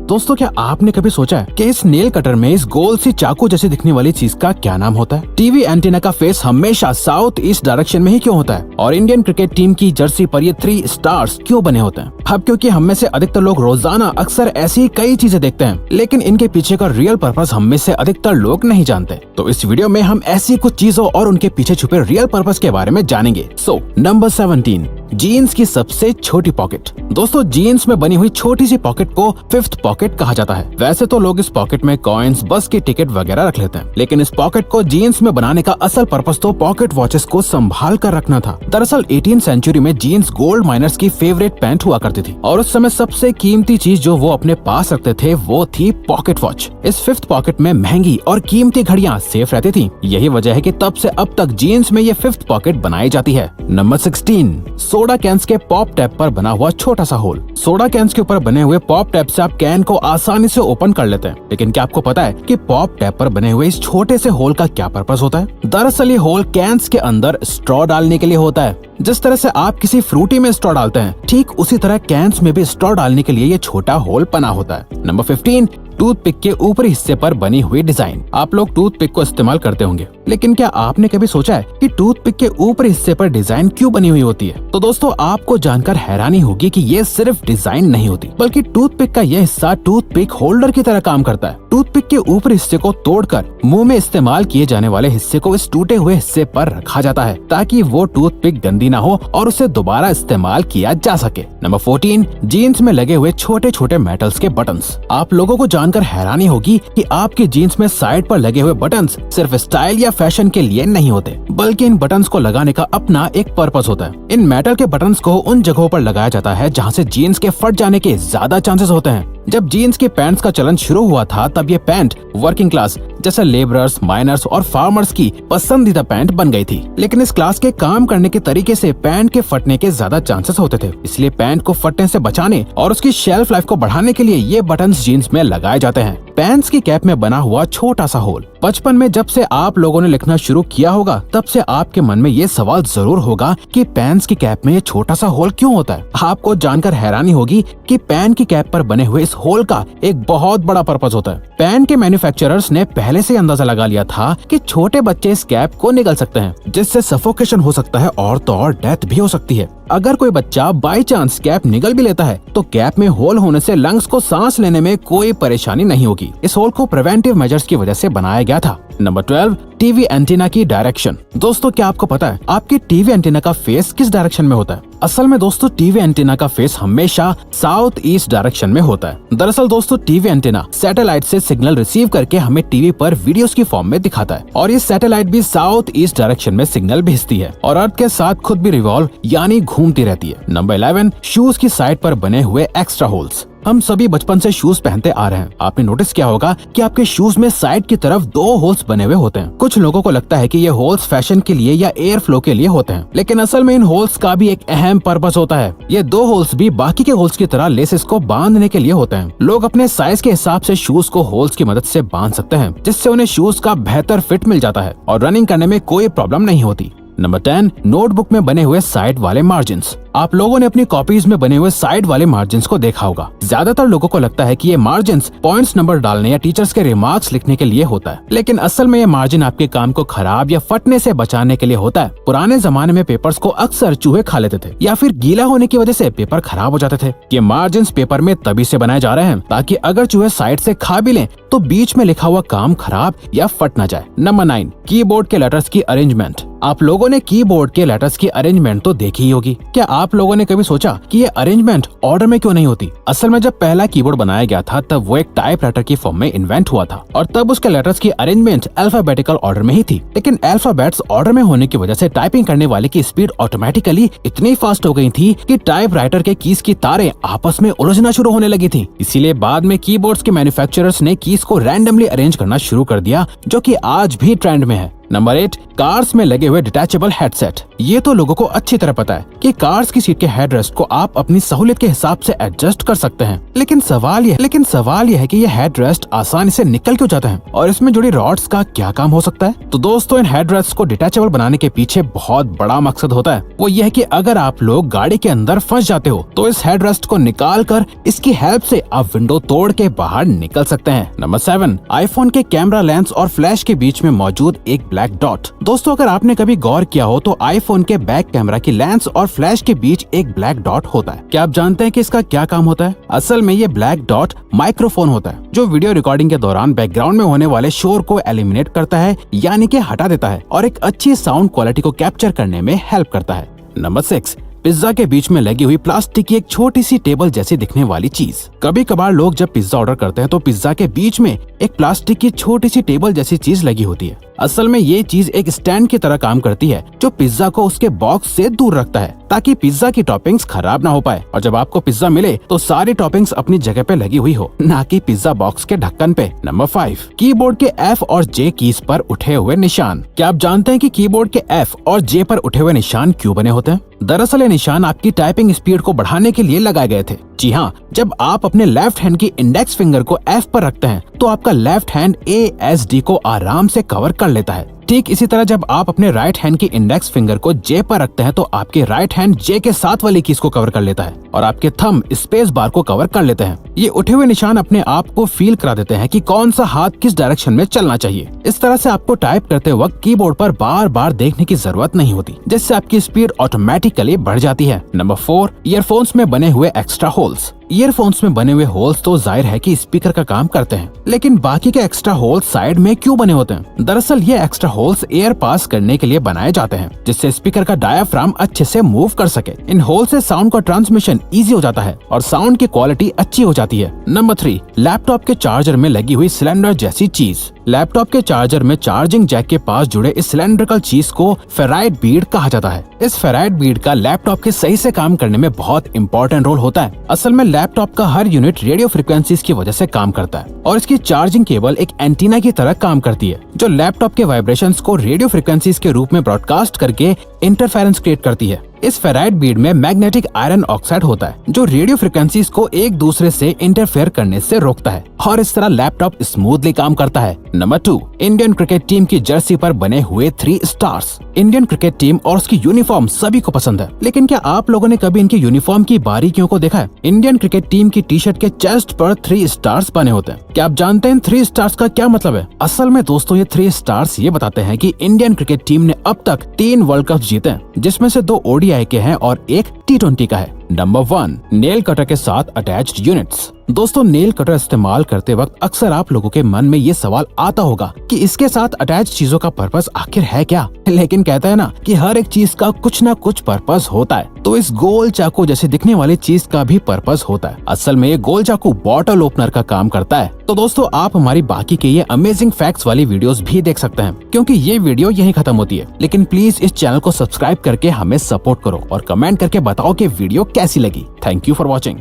दोस्तों क्या आपने कभी सोचा है कि इस नेल कटर में इस गोल सी चाकू जैसी दिखने वाली चीज का क्या नाम होता है? टीवी एंटीना का फेस हमेशा साउथ ईस्ट डायरेक्शन में ही क्यों होता है? और इंडियन क्रिकेट टीम की जर्सी पर ये 3 स्टार्स क्यों बने होते हैं? अब क्योंकि हम में से अधिकतर लोग रोजाना अक्सर ऐसी कई चीजें देखते हैं, लेकिन इनके पीछे का रियल पर्पस हम में से अधिकतर लोग नहीं जानते। तो इस वीडियो में हम ऐसी कुछ चीजों और उनके पीछे छुपे रियल पर्पस के बारे में जानेंगे। सो नंबर 17, जीन्स की सबसे छोटी पॉकेट। दोस्तों जीन्स में बनी हुई छोटी सी पॉकेट को 5th पॉकेट कहा जाता है। वैसे तो लोग इस पॉकेट में कॉइन्स, बस की टिकट वगैरह रख लेते हैं, लेकिन इस पॉकेट को जीन्स में बनाने का असल पर्पस तो पॉकेट वॉचेस को संभाल कर रखना था। दरअसल 18th सेंचुरी में जीन्स गोल्ड माइनर्स की फेवरेट पैंट हुआ करती थी और उस समय सबसे कीमती चीज जो वो अपने पास रखते थे वो थी पॉकेट वॉच। इस 5th पॉकेट में महंगी और कीमती घड़ियां सेफ रहती थी। यही वजह है कि तब से अब तक जीन्स में ये 5th पॉकेट बनाई जाती है। नंबर 16, सोडा कैंस के पॉप टैप पर बना हुआ छोटा सा होल। सोडा कैंस के ऊपर बने हुए पॉप टैप से आप कैन को आसानी से ओपन कर लेते हैं, लेकिन क्या आपको पता है कि पॉप टैप पर बने हुए इस छोटे से होल का क्या पर्पस होता है? दरअसल ये होल कैंस के अंदर स्ट्रॉ डालने के लिए होता है। जिस तरह से आप किसी फ्रूटी में स्ट्रॉ डालते हैं, ठीक उसी तरह कैंस में भी स्ट्रॉ डालने के लिए ये छोटा होल बना होता है। नंबर 15, टूथपिक के ऊपरी हिस्से पर बनी हुई डिजाइन। आप लोग टूथपिक को इस्तेमाल करते होंगे, लेकिन क्या आपने कभी सोचा है कि टूथपिक के ऊपरी हिस्से पर डिजाइन क्यों बनी हुई होती है? तो दोस्तों आपको जानकर हैरानी होगी कि ये सिर्फ डिजाइन नहीं होती, बल्कि टूथपिक का यह हिस्सा टूथपिक होल्डर की तरह काम करता है। टूथपिक के ऊपरी हिस्से को तोड़कर मुंह में इस्तेमाल किए जाने वाले हिस्से को इस टूटे हुए हिस्से पर रखा जाता है, ताकि वो टूथपिक गंदी ना हो और उसे दोबारा इस्तेमाल किया जा सके। नंबर 14, जीन्स में लगे हुए छोटे छोटे मेटल्स के बटन्स। आप लोगों को जानकर हैरानी होगी कि आपकी जीन्स में साइड पर लगे हुए बटन्स सिर्फ स्टाइल या फैशन के लिए नहीं होते, बल्कि इन बटन्स को लगाने का अपना एक पर्पस होता है। इन मेटल के बटन्स को उन जगहों पर लगाया जाता है जहां से जीन्स के फट जाने के ज्यादा चांसेस होते हैं। जब जीन्स के पैंट्स का चलन शुरू हुआ था, तब ये पैंट वर्किंग क्लास जैसे लेबरर्स, माइनर्स और फार्मर्स की पसंदीदा पैंट बन गई थी। लेकिन इस क्लास के काम करने के तरीके से पैंट के फटने के ज्यादा चांसेस होते थे, इसलिए पैंट को फटने से बचाने और उसकी शेल्फ लाइफ को बढ़ाने के लिए ये बटन्स जीन्स में लगाए जाते हैं। पैंट्स की कैप में बना हुआ छोटा सा होल। बचपन में जब से आप लोगों ने लिखना शुरू किया होगा, तब से आपके मन में ये सवाल जरूर होगा कि पैंट्स की कैप में ये छोटा सा होल क्यों होता है? आपको जानकर हैरानी होगी कि पैंट की कैप पर बने हुए इस होल का एक बहुत बड़ा पर्पस होता है। पैंट के मैन्युफैक्चरर्स ने पहले से अंदाजा लगा लिया था कि छोटे बच्चे इस कैप को निगल सकते हैं, जिससे सफोकेशन हो सकता है और तो और डेथ भी हो सकती है। अगर कोई बच्चा बाई चांस कैप निगल भी लेता है, तो कैप में होल होने से लंग्स को सांस लेने में कोई परेशानी नहीं होगी। इस होल को प्रिवेंटिव मेजर्स की वजह से बनाया गया था। नंबर 12, टीवी एंटीना की डायरेक्शन। दोस्तों क्या आपको पता है आपके टीवी एंटीना का फेस किस डायरेक्शन में होता है? असल में दोस्तों टीवी एंटीना का फेस हमेशा साउथ ईस्ट डायरेक्शन में होता है। दरअसल दोस्तों टीवी एंटीना सैटेलाइट से सिग्नल रिसीव करके हमें टीवी पर वीडियोस की फॉर्म में दिखाता है, और ये सैटेलाइट भी साउथ ईस्ट डायरेक्शन में सिग्नल भेजती है और अर्थ के साथ खुद भी रिवॉल्व यानी घूमती रहती है। नंबर 11, शूज की साइड पर बने हुए एक्स्ट्रा होल्स। हम सभी बचपन से शूज पहनते आ रहे हैं। आपने नोटिस किया होगा कि आपके शूज में साइड की तरफ 2 होल्स बने हुए होते हैं। कुछ लोगों को लगता है कि ये होल्स फैशन के लिए या एयर फ्लो के लिए होते हैं, लेकिन असल में इन होल्स का भी एक अहम पर्पस होता है। ये 2 होल्स भी बाकी के होल्स की तरह लेसेस को बांधने के लिए होते हैं। लोग अपने साइज के हिसाब से शूज को होल्स की मदद से बांध सकते हैं, जिससे उन्हें शूज का बेहतर फिट मिल जाता है और रनिंग करने में कोई प्रॉब्लम नहीं होती। नंबर 10, नोटबुक में बने हुए साइड वाले मार्जिन्स। आप लोगों ने अपनी कॉपीज में बने हुए साइड वाले मार्जिन्स को देखा होगा। ज्यादातर लोगों को लगता है कि ये मार्जिन्स पॉइंट्स नंबर डालने या टीचर्स के रिमार्क्स लिखने के लिए होता है, लेकिन असल में ये मार्जिन आपके काम को खराब या फटने से बचाने के लिए होता है। पुराने जमाने में पेपर्स को अक्सर चूहे खा लेते थे या फिर गीला होने की वजह से पेपर खराब हो जाते थे। ये मार्जिन्स पेपर में तभी से बनाए जा रहे हैं ताकि अगर चूहे साइड से खा भी लें तो बीच में लिखा हुआ काम खराब या फट ना जाए। नंबर 9, कीबोर्ड के लेटर्स की अरेंजमेंट। आप लोगों ने कीबोर्ड के लेटर्स की अरेंजमेंट तो देखी ही होगी। क्या आप लोगों ने कभी सोचा कि ये अरेंजमेंट ऑर्डर में क्यों नहीं होती? असल में जब पहला कीबोर्ड बनाया गया था, तब वो एक टाइपराइटर की फॉर्म में इन्वेंट हुआ था और तब उसके लेटर्स की अरेंजमेंट अल्फाबेटिकल ऑर्डर में ही थी। लेकिन अल्फाबेट्स ऑर्डर में होने की वजह से टाइपिंग करने वाले की स्पीड ऑटोमेटिकली इतनी फास्ट हो गई थी कि टाइपराइटर के कीज की तारें आपस में उलझना शुरू होने लगी थी। इसीलिए बाद में कीबोर्ड्स के मैन्युफैक्चरर्स ने कीज को रैंडमली अरेंज करना शुरू कर दिया, जो कि आज भी ट्रेंड में है। नंबर 8, कार्स में लगे हुए डिटैचेबल हेडसेट। ये तो लोगों को अच्छी तरह पता है कि कार्स की सीट के हेडरेस्ट को आप अपनी सहूलियत के हिसाब से एडजस्ट कर सकते हैं, लेकिन सवाल यह है कि ये हेडरेस्ट आसानी से निकल क्यों जाते हैं और इसमें जुड़ी रॉड्स का क्या काम हो सकता है। तो दोस्तों, इन हेडरेस्ट को डिटैचेबल बनाने के पीछे बहुत बड़ा मकसद होता है। वो ये है कि अगर आप लोग गाड़ी के अंदर फंस जाते हो तो इस हेडरेस्ट को निकाल कर इसकी हेल्प से आप विंडो तोड़ के बाहर निकल सकते हैं। नंबर 7, आईफोन के कैमरा लेंस और फ्लैश के बीच में मौजूद एक ब्लैक डॉट। दोस्तों, अगर आपने कभी गौर किया हो तो आईफोन के बैक कैमरा की लेंस और फ्लैश के बीच एक ब्लैक डॉट होता है। क्या आप जानते हैं कि इसका क्या काम होता है? असल में ये ब्लैक डॉट माइक्रोफोन होता है जो वीडियो रिकॉर्डिंग के दौरान बैकग्राउंड में होने वाले शोर को एलिमिनेट करता है, यानी कि हटा देता है, और एक अच्छी साउंड क्वालिटी को कैप्चर करने में हेल्प करता है। नंबर 6, पिज्जा के बीच में लगी हुई प्लास्टिक की एक छोटी सी टेबल जैसी दिखने वाली चीज। कभी कभार लोग जब पिज्जा ऑर्डर करते हैं तो पिज्जा के बीच में एक प्लास्टिक की छोटी सी टेबल जैसी चीज लगी होती है। असल में ये चीज एक स्टैंड की तरह काम करती है जो पिज्जा को उसके बॉक्स से दूर रखता है ताकि पिज्जा की टॉपिंग्स खराब ना हो पाए और जब आपको पिज्जा मिले तो सारी टॉपिंग्स अपनी जगह पे लगी हुई हो, ना कि पिज्जा बॉक्स के ढक्कन पे। नंबर 5, कीबोर्ड के F और J कीज पर उठे हुए निशान। क्या आप जानते हैं कि कीबोर्ड के F और J पर उठे हुए निशान क्यों बने होते हैं? दरअसल ये निशान आपकी टाइपिंग स्पीड को बढ़ाने के लिए लगाए गए थे। जी हाँ, जब आप अपने लेफ्ट हैंड की इंडेक्स फिंगर को F पर रखते हैं तो आपका लेफ्ट हैंड ASD को आराम से कवर कर लेता है। ठीक इसी तरह जब आप अपने राइट हैंड की इंडेक्स फिंगर को J पर रखते हैं तो आपके राइट हैंड J के साथ वाली कीज को कवर कर लेता है और आपके थंब स्पेस बार को कवर कर लेते हैं। ये उठे हुए निशान अपने आप को फील करा देते हैं कि कौन सा हाथ किस डायरेक्शन में चलना चाहिए। इस तरह से आपको टाइप करते वक्त कीबोर्ड पर बार बार देखने की जरूरत नहीं होती, जिससे आपकी स्पीड ऑटोमेटिकली बढ़ जाती है। नंबर 4, ईयरफोन्स में बने हुए एक्स्ट्रा होल्स। ईयरफोन्स में बने हुए होल्स तो जाहिर है कि स्पीकर का काम करते हैं, लेकिन बाकी के एक्स्ट्रा होल्स साइड में क्यों बने होते हैं? दरअसल ये एक्स्ट्रा होल्स एयर पास करने के लिए बनाए जाते हैं, जिससे स्पीकर का डायाफ्राम अच्छे से मूव कर सके। इन होल से साउंड का ट्रांसमिशन इजी हो जाता है और साउंड की क्वालिटी अच्छी हो जाती है। नंबर 3, लैपटॉप के चार्जर में लगी हुई सिलेंडर जैसी चीज। लैपटॉप के चार्जर में चार्जिंग जैक के पास जुड़े इस सिलेंड्रिकल चीज को फेराइट बीड कहा जाता है। इस फेराइट बीड का लैपटॉप के सही से काम करने में बहुत इंपॉर्टेंट रोल होता है। असल में लैपटॉप का हर यूनिट रेडियो फ्रिक्वेंसीज की वजह से काम करता है और इसकी चार्जिंग केबल एक एंटीना की तरह काम करती है जो लैपटॉप के वाइब्रेशंस को रेडियो फ्रिक्वेंसीज के रूप में ब्रॉडकास्ट करके इंटरफेरेंस क्रिएट करती है। इस फेराइट बीड में मैग्नेटिक आयरन ऑक्साइड होता है जो रेडियो फ्रिक्वेंसीज को एक दूसरे से इंटरफेयर करने से रोकता है और इस तरह लैपटॉप स्मूथली काम करता है। नंबर 2, इंडियन क्रिकेट टीम की जर्सी पर बने हुए 3 स्टार्स। इंडियन क्रिकेट टीम और उसकी यूनिफॉर्म सभी को पसंद है, लेकिन क्या आप लोगों ने कभी इनकी यूनिफॉर्म की बारीकियों को देखा है? इंडियन क्रिकेट टीम की टी शर्ट के चेस्ट पर 3 स्टार्स बने होते हैं। क्या आप जानते हैं इन 3 स्टार्स का क्या मतलब है? असल में दोस्तों, ये 3 स्टार्स ये बताते हैं कि इंडियन क्रिकेट टीम ने अब तक 3 वर्ल्ड कप जीते हैं, जिसमें से 2 ODI के हैं और एक T20 का है। नंबर 1, नेल कटर के साथ अटैच्ड यूनिट्स। दोस्तों, नेल कटर इस्तेमाल करते वक्त अक्सर आप लोगों के मन में ये सवाल आता होगा कि इसके साथ अटैच चीजों का पर्पस आखिर है क्या? लेकिन कहता है ना कि हर एक चीज का कुछ ना कुछ पर्पस होता है, तो इस गोल चाकू जैसे दिखने वाली चीज का भी पर्पस होता है। असल में ये गोल चाकू बॉटल ओपनर का काम करता है। तो दोस्तों, आप हमारी बाकी के ये अमेजिंग फैक्ट्स वाली वीडियोस भी देख सकते हैं, क्योंकि ये वीडियो यहीं खत्म होती है। लेकिन प्लीज इस चैनल को सब्सक्राइब करके हमें सपोर्ट करो और कमेंट करके बताओ कि वीडियो कैसी लगी। Thank you for watching.